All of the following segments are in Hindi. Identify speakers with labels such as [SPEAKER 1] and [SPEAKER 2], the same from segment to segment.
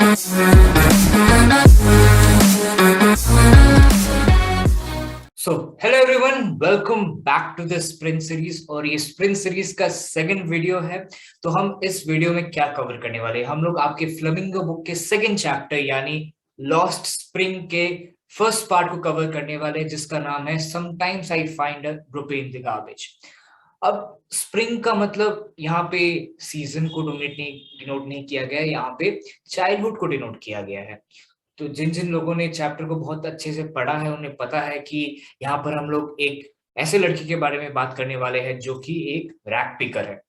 [SPEAKER 1] So hello everyone, welcome back to the spring series. और ये स्प्रिंग सीरीज का सेकंड वीडियो है। तो हम इस वीडियो में क्या कवर करने वाले हैं, हम लोग आपके फ्लेमिंगो बुक के सेकंड चैप्टर यानी लॉस्ट स्प्रिंग के फर्स्ट पार्ट को कवर करने वाले हैं, जिसका नाम है sometimes I find a rupee in the garbage. अब स्प्रिंग का मतलब यहाँ पे सीजन को डिनोट नहीं किया गया है, यहाँ पे चाइल्डहुड को डिनोट किया गया है। तो जिन जिन लोगों ने चैप्टर को बहुत अच्छे से पढ़ा है उन्हें पता है कि यहाँ पर हम लोग एक ऐसे लड़की के बारे में बात करने वाले हैं जो कि एक रैग पिकर है।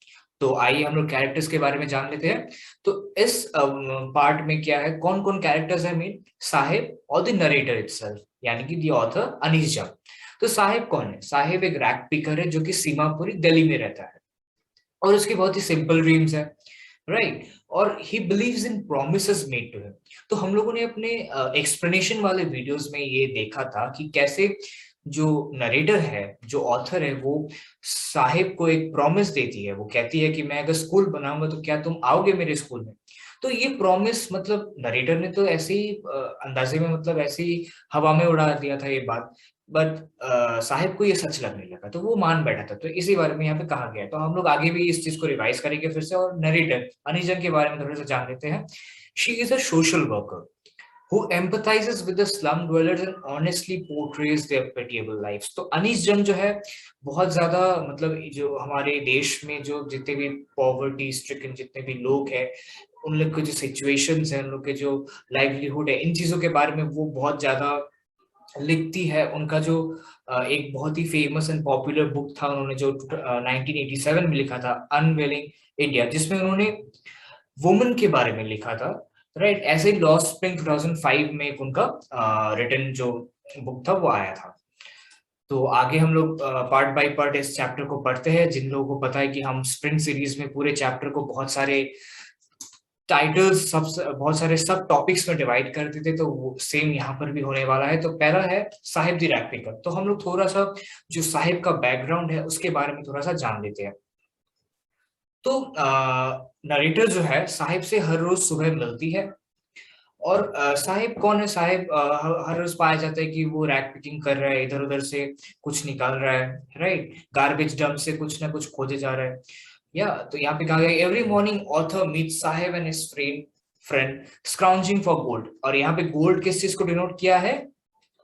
[SPEAKER 1] तो आइए हम लोग कैरेक्टर्स के बारे में जान लेते हैं। तो इस पार्ट में क्या है, कौन कौन कैरेक्टर्स है मेन, साहिब और द नरेटर इटसेल्फ यानी कि द ऑथर अनीस जंग। तो साहिब कौन है? साहिब एक रैग पिकर है जो कि सीमापुरी दिल्ली में रहता है और उसकी बहुत ही सिंपल ड्रीम्स है, राइट। और he believes in promises made to him. तो हम लोगों ने अपने एक्सप्लेनेशन वाले वीडियोस में ये देखा था कि कैसे जो नरेटर है, जो ऑथर है, वो साहिब को एक प्रॉमिस देती है। वो कहती है कि मैं अगर स्कूल बनाऊंगा तो क्या तुम आओगे मेरे स्कूल में। तो ये प्रॉमिस मतलब नरेटर ने तो ऐसे ही अंदाजे में, मतलब ऐसे ही हवा में उड़ा दिया था ये बात। बट साहिब को ये सच लगने लगा तो वो मान बैठा था। तो इसी बारे में यहाँ पे कहा गया है। तो हम लोग आगे भी इस चीज को रिवाइज करेंगे फिर से, और नरेटर अनिजन के बारे में थोड़ा सा जान लेते हैं। She is a social worker who empathizes with the slum dwellers and honestly portrays their pitiable lives। तो अनीस जंग जो है बहुत ज्यादा, मतलब जो हमारे देश में जो जितने भी पॉवर्टी स्ट्रिकन जितने भी लोग हैं, उन लोग के जो सिचुएशंस हैं, उन लोग के जो लाइवलीहुड है, इन चीजों के बारे में वो बहुत ज्यादा लिखती है। उनका जो एक बहुत ही फेमस एंड पॉपुलर बुक था, उन्होंने जो 1987 में लिखा था, अनवेलिंग इंडिया, जिसमें उन्होंने वुमेन के बारे में लिखा था, राइट। ऐसे ही लॉस्ट स्प्रिंग 2005 में एक उनका रिटन जो बुक था वो आया था। तो आगे हम लोग पार्ट बाय पार्ट इस चैप्टर को पढ़ते हैं। जिन लोगों को पता है कि हम स्प्रिंग सीरीज में पूरे चैप्टर को बहुत सारे टाइटल्स, सब बहुत सारे सब टॉपिक्स में डिवाइड कर देते, तो वो सेम यहाँ पर भी होने वाला है। तो पहला है साहिब द रैग पिकर। तो हम लोग थोड़ा सा जो साहिब का बैकग्राउंड है उसके बारे में थोड़ा सा जान लेते हैं। तो नरेटर जो है साहिब से हर रोज सुबह मिलती है। और साहिब कौन है? साहिब हर रोज पाया जाता है कि वो रैग पिकिंग कर रहा है, इधर उधर से कुछ निकाल रहा है, राइट। गार्बेज डंप से कुछ ना कुछ खोजे जा रहा है। या तो यहाँ पे कहा गया every morning author meet Saheb and his friend friend scrounging for gold. और यहाँ पे गोल्ड किस चीज को डिनोट किया है?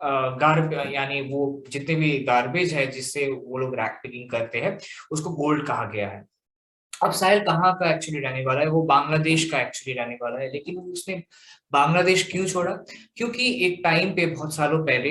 [SPEAKER 1] गार्ब यानी वो जितने भी गार्बेज है जिससे वो लोग रैग पिकिंग करते हैं उसको गोल्ड कहा गया है। अब साहिल कहाँ का एक्चुअली रहने वाला है? वो बांग्लादेश का एक्चुअली रहने वाला है। लेकिन उसने बांग्लादेश क्यों छोड़ा? क्योंकि एक टाइम पे बहुत सालों पहले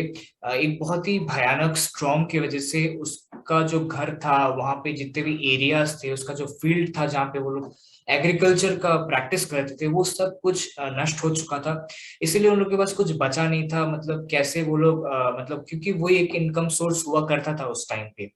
[SPEAKER 1] एक बहुत ही भयानक स्ट्रॉम की वजह से उसका जो घर था, वहां पे जितने भी एरियाज थे, उसका जो फील्ड था जहाँ पे वो लोग एग्रीकल्चर का प्रैक्टिस करते थे, वो सब कुछ नष्ट हो चुका था। इसीलिए उन लोग के पास कुछ बचा नहीं था। मतलब कैसे वो लोग मतलब क्योंकि वो एक इनकम सोर्स हुआ करता था उस टाइम पे,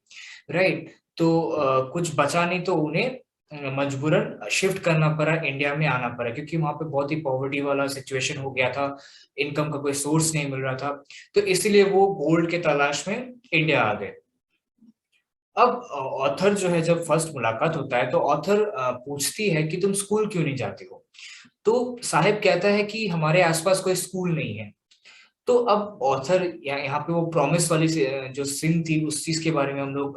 [SPEAKER 1] राइट। तो कुछ बचा नहीं तो उन्हें मजबूरन शिफ्ट करना पड़ा, इंडिया में आना पड़ा, क्योंकि वहां पे बहुत ही पॉवर्टी वाला सिचुएशन हो गया था, इनकम का कोई सोर्स नहीं मिल रहा था। तो इसीलिए वो गोल्ड के तलाश में इंडिया आ गए। अब ऑथर जो है, जब फर्स्ट मुलाकात होता है तो ऑथर पूछती है कि तुम स्कूल क्यों नहीं जाते हो। तो साहिब कहता है कि हमारे आसपास कोई स्कूल नहीं है। तो अब ऑथर यहाँ पे वो प्रॉमिस वाली जो सिन थी उस चीज के बारे में हम लोग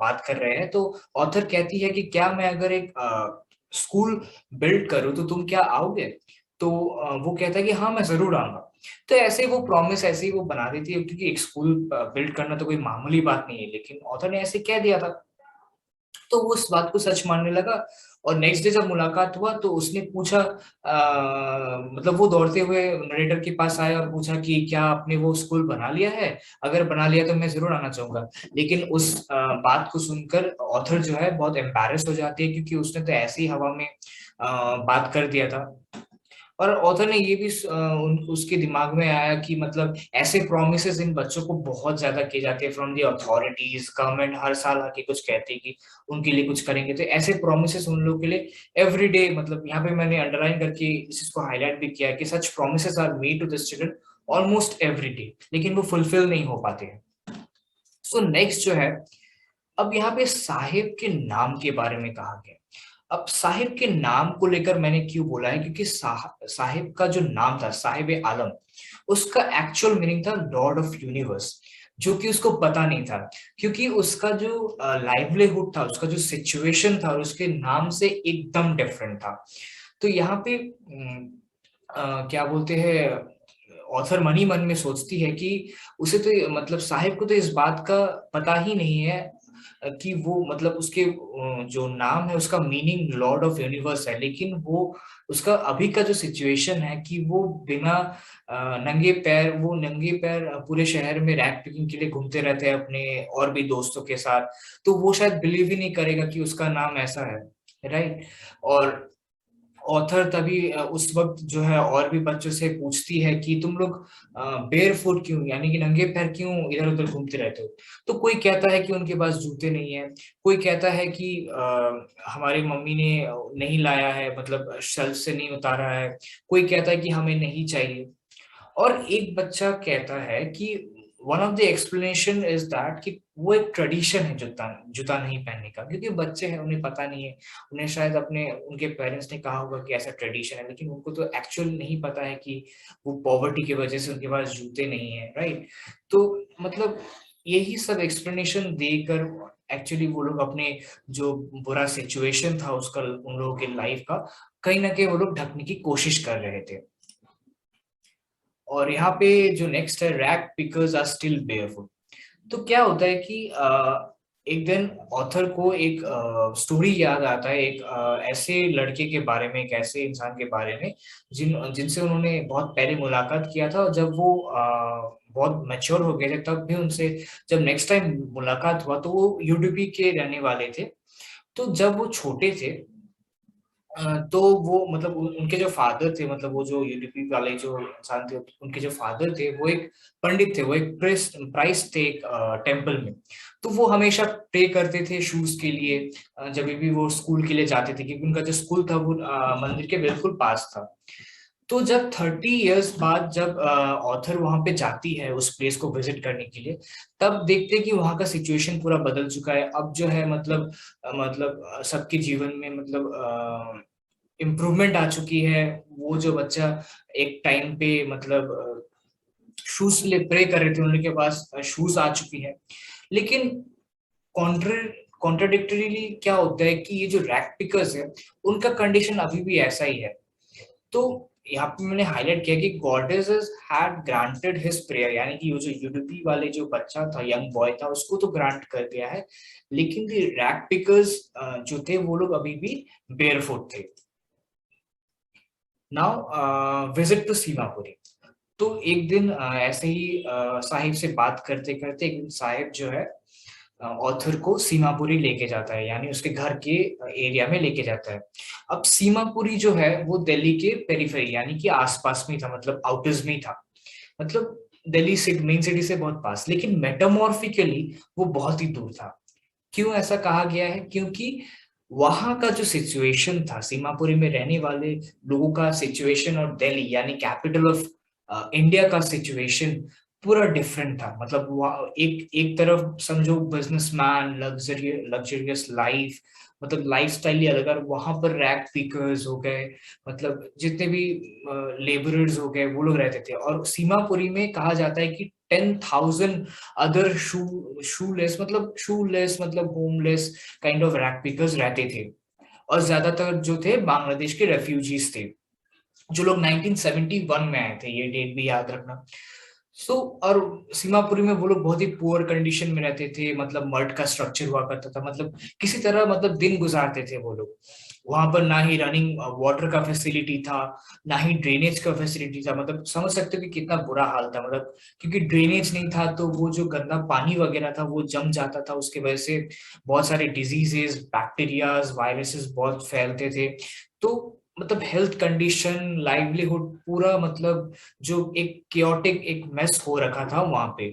[SPEAKER 1] बात कर रहे हैं। तो ऑथर कहती है कि क्या मैं अगर एक स्कूल बिल्ड करूँ तो तुम क्या आओगे? तो वो कहता है कि हाँ मैं जरूर आऊंगा। तो ऐसे ही वो प्रॉमिस ऐसे ही वो बना देती है, क्योंकि एक स्कूल बिल्ड करना तो कोई मामूली बात नहीं है, लेकिन ऑथर ने ऐसे कह दिया था। तो वो उस बात को सच मानने लगा। और नेक्स्ट डे जब मुलाकात हुआ तो उसने पूछा, मतलब वो दौड़ते हुए नरेटर के पास आया और पूछा कि क्या आपने वो स्कूल बना लिया है? अगर बना लिया तो मैं जरूर आना चाहूंगा। लेकिन उस बात को सुनकर ऑथर जो है बहुत एम्बैरेस हो जाती है, क्योंकि उसने तो ऐसी हवा में बात कर दिया था। और ऑथर ने ये भी उसके दिमाग में आया कि मतलब ऐसे प्रोमिसेस इन बच्चों को बहुत ज्यादा किए जाते हैं फ्रॉम दी अथॉरिटीज। गवर्नमेंट हर साल आके कुछ कहती है कि उनके लिए कुछ करेंगे, तो ऐसे प्रोमिसेस उन लोगों के लिए एवरी डे, मतलब यहाँ पे मैंने अंडरलाइन करके इस चीज को हाईलाइट भी किया है कि such promises are made to the children almost every day, लेकिन वो फुलफिल नहीं हो पाते हैं। सो नेक्स्ट जो है, अब यहाँ पे साहिब के नाम के बारे में कहा गया। अब साहिब के नाम को लेकर मैंने क्यों बोला है, क्योंकि साहिब का जो नाम था, साहिब आलम, उसका एक्चुअल मीनिंग था लॉर्ड ऑफ यूनिवर्स, जो कि उसको पता नहीं था, क्योंकि उसका जो लाइवलीहुड था, उसका जो सिचुएशन था, उसके नाम से एकदम डिफरेंट था। तो यहाँ पे क्या बोलते हैं, ऑथर मनी मन में सोचती है कि उसे तो मतलब साहिब को तो इस बात का पता ही नहीं है कि वो मतलब उसके जो नाम है उसका मीनिंग लॉर्ड ऑफ यूनिवर्स है, लेकिन वो उसका अभी का जो सिचुएशन है कि वो बिना नंगे पैर पूरे शहर में रैग पिकिंग के लिए घूमते रहते हैं अपने और भी दोस्तों के साथ, तो वो शायद बिलीव ही नहीं करेगा कि उसका नाम ऐसा है, राइट। और ऑथर तभी उस वक्त जो है और भी बच्चों से पूछती है कि तुम लोग बेयर फुट क्यों, यानी कि नंगे पैर क्यों इधर उधर घूमते रहते हो। तो कोई कहता है कि उनके पास जूते नहीं है, कोई कहता है कि हमारी मम्मी ने नहीं लाया है, मतलब शेल्फ से नहीं उतारा है, कोई कहता है कि हमें नहीं चाहिए। और एक बच्चा कहता है कि one of the explanation is that कि वो एक ट्रेडिशन है जूता जूता नहीं पहनने का, क्योंकि बच्चे हैं, उन्हें पता नहीं है, उन्हें शायद अपने उनके पेरेंट्स ने कहा होगा कि ऐसा ट्रेडिशन है, लेकिन उनको तो एक्चुअल नहीं पता है कि वो पॉवर्टी की वजह से उनके पास जूते नहीं है, राइट। तो मतलब यही सब एक्सप्लेनेशन देकर एक्चुअली वो लोग अपने जो बुरा सिचुएशन था उसका, उन लोगों के लाइफ का, कहीं ना कहीं वो लोग ढकने की कोशिश कर रहे थे। और यहाँ पे जो नेक्स्ट है, rag pickers are still barefoot. तो क्या होता है कि एक दिन ऑथर को एक स्टोरी याद आता है, एक ऐसे लड़के के बारे में, एक ऐसे इंसान के बारे में जिनसे उन्होंने बहुत पहले मुलाकात किया था, और जब वो बहुत मैच्योर हो गए थे तब भी उनसे जब नेक्स्ट टाइम मुलाकात हुआ तो वो यूडीपी के रहने वाले थे। तो जब वो छोटे थे तो वो मतलब उनके जो फादर थे, मतलब वो जो यूडीपी वाले जो इंसान थे, उनके जो फादर थे वो एक पंडित थे, वो एक प्राइस्ट थे एक टेम्पल में। तो वो हमेशा प्रे करते थे शूज के लिए जब भी वो स्कूल के लिए जाते थे, क्योंकि उनका जो स्कूल था वो मंदिर के बिल्कुल पास था। तो जब 30 इयर्स बाद जब ऑथर वहां पे जाती है उस प्लेस को विजिट करने के लिए, तब देखते हैं कि वहां का सिचुएशन पूरा बदल चुका है। अब जो है मतलब सबके जीवन में मतलब इम्प्रूवमेंट आ चुकी है। वो जो बच्चा एक टाइम पे मतलब शूज के लिए प्रे कर रहे थे, उनके पास शूज आ चुकी है। लेकिन कॉन्ट्र कॉन्ट्राडिक्टरीली क्या होता है कि ये जो रैक पिकर्स है उनका कंडीशन अभी भी ऐसा ही है। तो यहाँ पे मैंने हाईलाइट किया कि goddesses had granted his prayer, यानी कि वो जो यूडीपी वाले जो बच्चा था, यंग बॉय था, उसको तो ग्रांट कर दिया है, लेकिन द रैक पिकर्स जो थे वो लोग अभी भी बेयरफुट थे। Now visit to Seemapuri. तो एक दिन ऐसे ही साहिब से बात करते करते एक दिन साहिब जो है ऑथर को सीमापुरी लेके जाता है, यानी उसके घर के एरिया में लेके जाता है। अब सीमापुरी जो है वो दिल्ली के पेरिफेरी यानी कि आसपास में था, मतलब आउटर्स में ही था, मतलब दिल्ली से मेन सिटी से बहुत पास, लेकिन मेटामॉर्फिकली वो बहुत ही दूर था। क्यों ऐसा कहा गया है, क्योंकि वहां का जो सिचुएशन था, सीमापुरी में रहने वाले लोगों का सिचुएशन और दिल्ली यानी कैपिटल ऑफ इंडिया का सिचुएशन पूरा डिफरेंट था। मतलब एक एक तरफ समझो बिजनेसमैन, लग्जरियस लाइफ, मतलब लाइफस्टाइल ही अलग, और वहां पर रैग पिकर्स हो गए, मतलब जितने भी लेबरर्स हो गए वो लोग रहते थे। और सीमापुरी में कहा जाता है कि 10,000 अदर शूलेस मतलब homeless kind of rag pickers रहते थे। और ज्यादातर जो थे बांग्लादेश के रेफ्यूजीज थे, जो लोग 1971 में आए थे, ये डेट भी याद रखना। सो और सीमापुरी में वो लोग बहुत ही पुअर कंडीशन में रहते थे, मतलब मर्ड का स्ट्रक्चर हुआ करता था, मतलब किसी तरह मतलब दिन गुजारते थे वो लोग। वहां पर ना ही रनिंग वाटर का फैसिलिटी था, ना ही ड्रेनेज का फैसिलिटी था, मतलब समझ सकते हो कि कितना बुरा हाल था, मतलब क्योंकि ड्रेनेज नहीं था तो वो जो गंदा पानी वगैरह था वो जम जाता था, उसके वजह से बहुत सारे डिजीजेस, बैक्टीरियाज, वायरसेस बहुत फैलते थे। तो मतलब हेल्थ कंडीशन, लाइवलीहुड पूरा मतलब जो एक क्योटिक एक मेस हो रखा था वहां पे।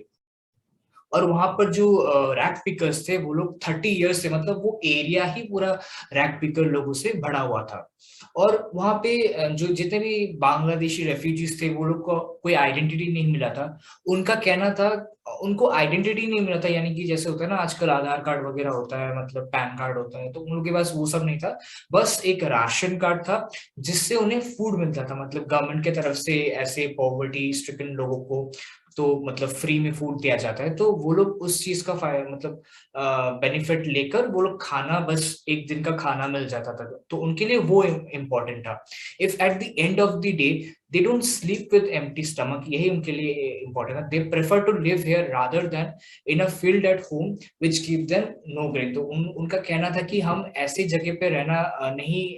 [SPEAKER 1] और वहां पर जो रैक पिकर्स थे वो लोग 30 ईयर्स से, मतलब वो एरिया ही पूरा रैक पिकर लोगों से भरा हुआ था। और वहां पे जो जितने भी बांग्लादेशी रेफ्यूजीज थे वो लोग को कोई आइडेंटिटी नहीं मिला था। उनका कहना था उनको आइडेंटिटी नहीं मिला था, यानी कि जैसे होता है ना आजकल आधार कार्ड वगैरह होता है, मतलब पैन कार्ड होता है, तो उन लोगों के पास वो सब नहीं था। बस एक राशन कार्ड था जिससे उन्हें फूड मिलता था, मतलब गवर्नमेंट की तरफ से ऐसे पॉवर्टी स्ट्रिकन लोगों को तो मतलब फ्री में फूड दिया जाता है, तो वो लोग उस चीज का मतलब बेनिफिट लेकर वो लोग खाना, बस एक दिन का खाना मिल जाता था, तो उनके लिए वो इम्पोर्टेंट था। If at the end of the day they don't sleep with empty stomach, यही उनके लिए इम्पोर्टेंट है। They prefer to live here rather than in a field at home which give them no grain. तो उनका कहना था कि हम ऐसी जगह पे रहना नहीं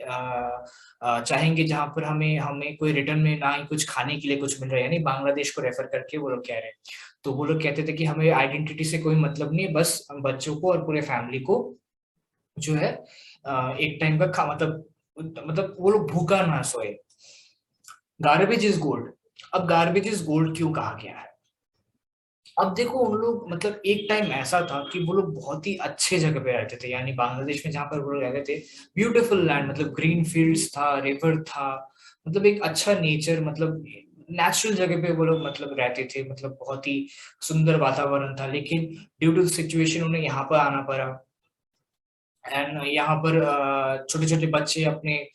[SPEAKER 1] चाहेंगे जहां पर हमें हमें कोई रिटर्न में ना ही कुछ खाने के लिए कुछ मिल रहा है, यानी बांग्लादेश को रेफर करके वो लोग कह रहे हैं। तो वो लोग कहते थे कि हमें आइडेंटिटी से कोई मतलब नहीं है, बस बच्चों को और पूरे फैमिली को जो है एक टाइम का खा मतलब वो लोग भूखा ना सोए। Garbage is gold. अब गार्बेज इज गोल्ड क्यों कहा गया है? अब देखो उन लोग, मतलब एक टाइम ऐसा था कि वो लोग बहुत ही अच्छे जगह पे रहते थे, यानी बांग्लादेश में जहां पर वो लोग रहते थे, ब्यूटीफुल लैंड, मतलब ग्रीन फील्ड्स था, रिवर था, मतलब एक अच्छा नेचर, मतलब नेचुरल जगह पे वो लोग मतलब रहते थे, मतलब बहुत ही सुंदर वातावरण था। लेकिन ड्यू टू सिचुएशन उन्हें यहाँ पर आना पड़ा। एंड यहाँ पर छोटे छोटे बच्चे अपने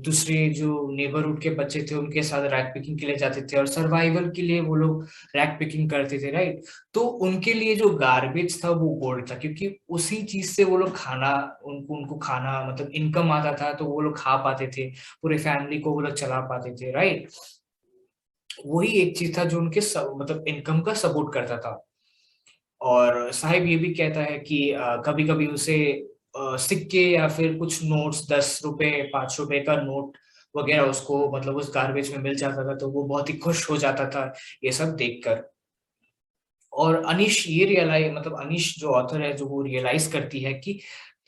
[SPEAKER 1] दूसरे जो नेबरहुड के बच्चे थे उनके साथ रैक पिकिंग के लिए जाते थे, और सर्वाइवल के लिए वो लोग रैक पिकिंग करते थे, राइट? तो उनके लिए जो गार्बेज था वो गोल्ड था, क्योंकि उसी चीज से वो लोग खाना, उनको उनको खाना मतलब इनकम आता था, तो वो लोग खा पाते थे, पूरे फैमिली को वो लोग चला पाते थे, राइट? वही एक चीज था जो उनके मतलब इनकम का सपोर्ट करता था। और साहिब ये भी कहता है कि कभी कभी उसे सिक्के या फिर कुछ नोट्स, 10 रुपए, 5 रुपए का नोट वगैरह उसको मतलब उस गार्बेज में मिल जाता था, तो वो बहुत ही खुश हो जाता था ये सब देखकर। और अनीश ये रियलाइज, मतलब अनीश जो ऑथर है, जो वो रियलाइज करती है कि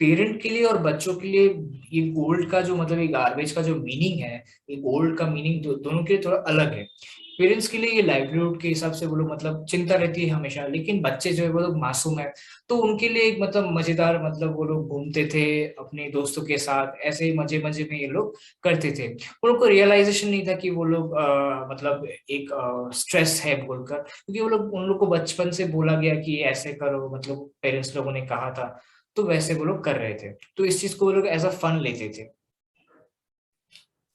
[SPEAKER 1] पेरेंट के लिए और बच्चों के लिए ये गोल्ड का जो मतलब ये गार्बेज का जो मीनिंग है, ये गोल्ड का मीनिंग दोनों के लिए थोड़ा अलग है। पेरेंट्स के लिए ये लाइवलीहुड के हिसाब से वो लोग मतलब चिंता रहती है हमेशा, लेकिन बच्चे जो है वो लोग मासूम है, तो उनके लिए एक मतलब मजेदार, मतलब वो लोग घूमते थे अपने दोस्तों के साथ, ऐसे ही मजे मजे में ये लोग करते थे। उन लोग को रियलाइजेशन नहीं था कि वो लोग मतलब एक स्ट्रेस है बोलकर, क्योंकि वो लोग, उन लोग को बचपन से बोला गया कि ऐसे करो, मतलब पेरेंट्स लोगों ने कहा था, तो वैसे वो लोग कर रहे थे, तो इस चीज को वो लोग एज अ फन लेते थे।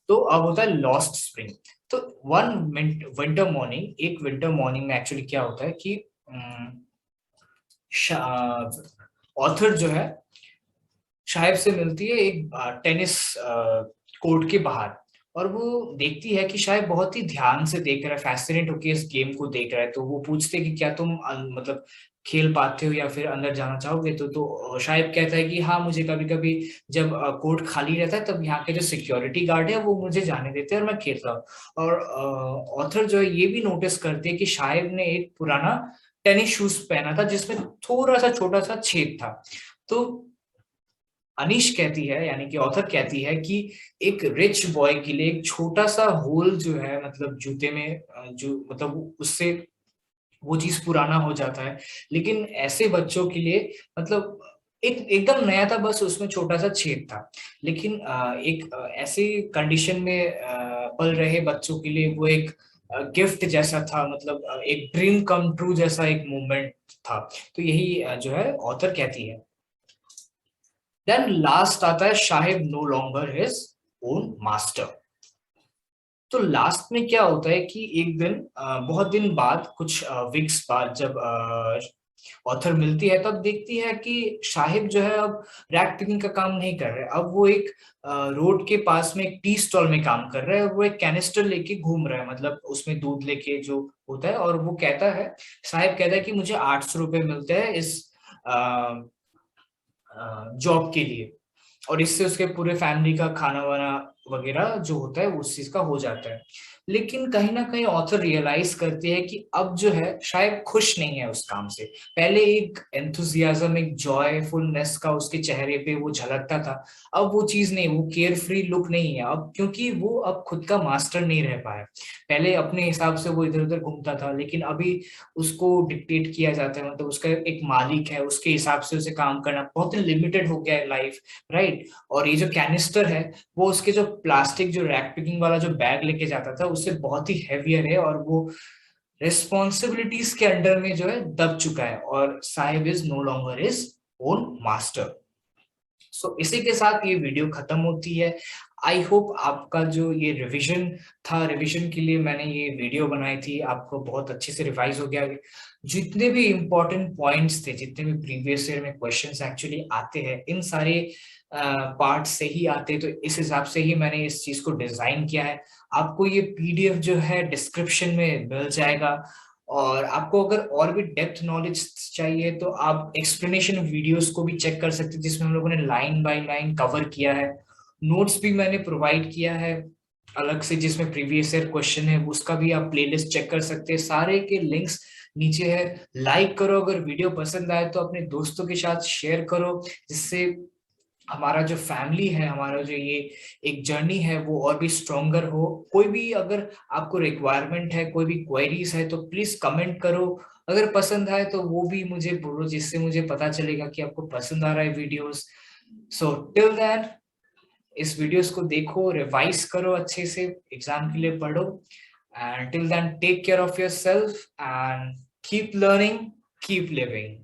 [SPEAKER 1] तो अब होता है लॉस्ट स्प्रिंग। तो वन विंटर मॉर्निंग, एक विंटर मॉर्निंग में एक्चुअली क्या होता है कि ऑथर जो है शाहिब से मिलती है एक टेनिस कोर्ट के बाहर, और वो देखती है कि शाहिब बहुत ही ध्यान से देख रहा है, फैसिनेट होकर इस गेम को देख रहा है। तो वो पूछते हैं कि क्या तुम मतलब खेल पाते हो या फिर अंदर जाना चाहोगे? तो शाहिब कहता है कि हाँ, मुझे कभी कभी जब कोर्ट खाली रहता है तब यहाँ के जो सिक्योरिटी गार्ड है वो मुझे जाने देते हैं और मैं खेलता हूँ। और ऑथर जो है ये भी नोटिस करते हैं कि शाहिब ने एक पुराना टेनिस शूज पहना था जिसमें थोड़ा सा छोटा सा छेद था। तो अनीश कहती है, यानी कि ऑथर कहती है कि एक रिच बॉय के लिए एक छोटा सा होल जो है, मतलब जूते में जो मतलब उससे वो चीज पुराना हो जाता है। लेकिन ऐसे बच्चों के लिए मतलब एक एकदम नया था, बस उसमें छोटा सा छेद था। लेकिन एक ऐसे कंडीशन में पल रहे बच्चों के लिए वो एक गिफ्ट जैसा था, मतलब एक ड्रीम कम ट्रू जैसा एक मोमेंट था। तो यही जो है ऑथर कहती है। देन लास्ट आता है Saheb no longer his own master. तो लास्ट में क्या होता है कि एक दिन बहुत दिन बाद, कुछ वीक्स बाद, जब ऑथर मिलती है तब देखती है कि शाहिब जो है अब रैक पिकिंग का काम नहीं कर रहे, अब वो एक रोड के पास में एक टी स्टॉल में काम कर रहा है। वो एक कैनिस्टर लेके घूम रहा है, मतलब उसमें दूध लेके जो होता है, और वो कहता है, साहिब कहता है कि मुझे 800 रुपये मिलते हैं इस जॉब के लिए, और इससे उसके पूरे फैमिली का खाना वाना वगैरह जो होता है उस चीज का हो जाता है। लेकिन कहीं ना कहीं ऑथर रियलाइज करती है कि अब जो है शायद खुश नहीं है उस काम से। पहले एक एंथुजियाज्म, एक जॉयफुलनेस का उसके चेहरे पे वो झलकता था, अब वो चीज नहीं, वो केयर फ्री लुक नहीं है अब, क्योंकि वो अब खुद का मास्टर नहीं रह पाया। पहले अपने हिसाब से वो इधर उधर घूमता था, लेकिन अभी उसको डिक्टेट किया जाता है, मतलब उसका एक मालिक है, उसके हिसाब से उसे काम करना बहुत ही लिमिटेड हो गया है लाइफ, राइट। और ये जो कैनिस्टर है, वो उसके जो प्लास्टिक जो रैक पिकिंग वाला जो बैग लेके जाता था उससे बहुत ही हैवियर है, और वो रिस्पॉन्सिबिलिटीज के अंडर में जो है दब चुका है, और Saheb is no longer is own master. So इसी के साथ ये वीडियो खत्म होती है। आई होप आपका जो ये रिवीजन था, रिवीजन के लिए मैंने ये वीडियो बनाई थी, आपको बहुत अच्छे से रिवाइज हो गया। जितने भी इंपॉर्टेंट पॉइंट्स थे, जितने भी प्रीवियस ईयर में क्वेश्चंस एक्चुअली आते हैं, इन सारे पार्ट से ही आते हैं, तो इस हिसाब से ही मैंने इस चीज को डिजाइन किया है। आपको ये पीडीएफ जो है डिस्क्रिप्शन में मिल जाएगा। और आपको अगर और भी डेप्थ नॉलेज चाहिए तो आप एक्सप्लेनेशन वीडियोस को भी चेक कर सकते हैं, जिसमें हम लोगों ने लाइन बाय लाइन कवर किया है। नोट्स भी मैंने प्रोवाइड किया है अलग से, जिसमें प्रीवियस ईयर क्वेश्चन है, उसका भी आप प्लेलिस्ट चेक कर सकते हैं। सारे के लिंक्स नीचे है। लाइक करो अगर वीडियो पसंद आए तो, अपने दोस्तों के साथ शेयर करो, जिससे हमारा जो फैमिली है, हमारा जो ये एक जर्नी है वो और भी स्ट्रोंगर हो। कोई भी अगर आपको रिक्वायरमेंट है, कोई भी क्वेरीज है, तो प्लीज कमेंट करो। अगर पसंद आए तो वो भी मुझे बोलो, जिससे मुझे पता चलेगा कि आपको पसंद आ रहा है वीडियोस। सो टिल देन, इस वीडियोस को देखो, रिवाइज करो अच्छे से, एग्जाम के लिए पढ़ो। And till then take care of your self and keep learning, keep living.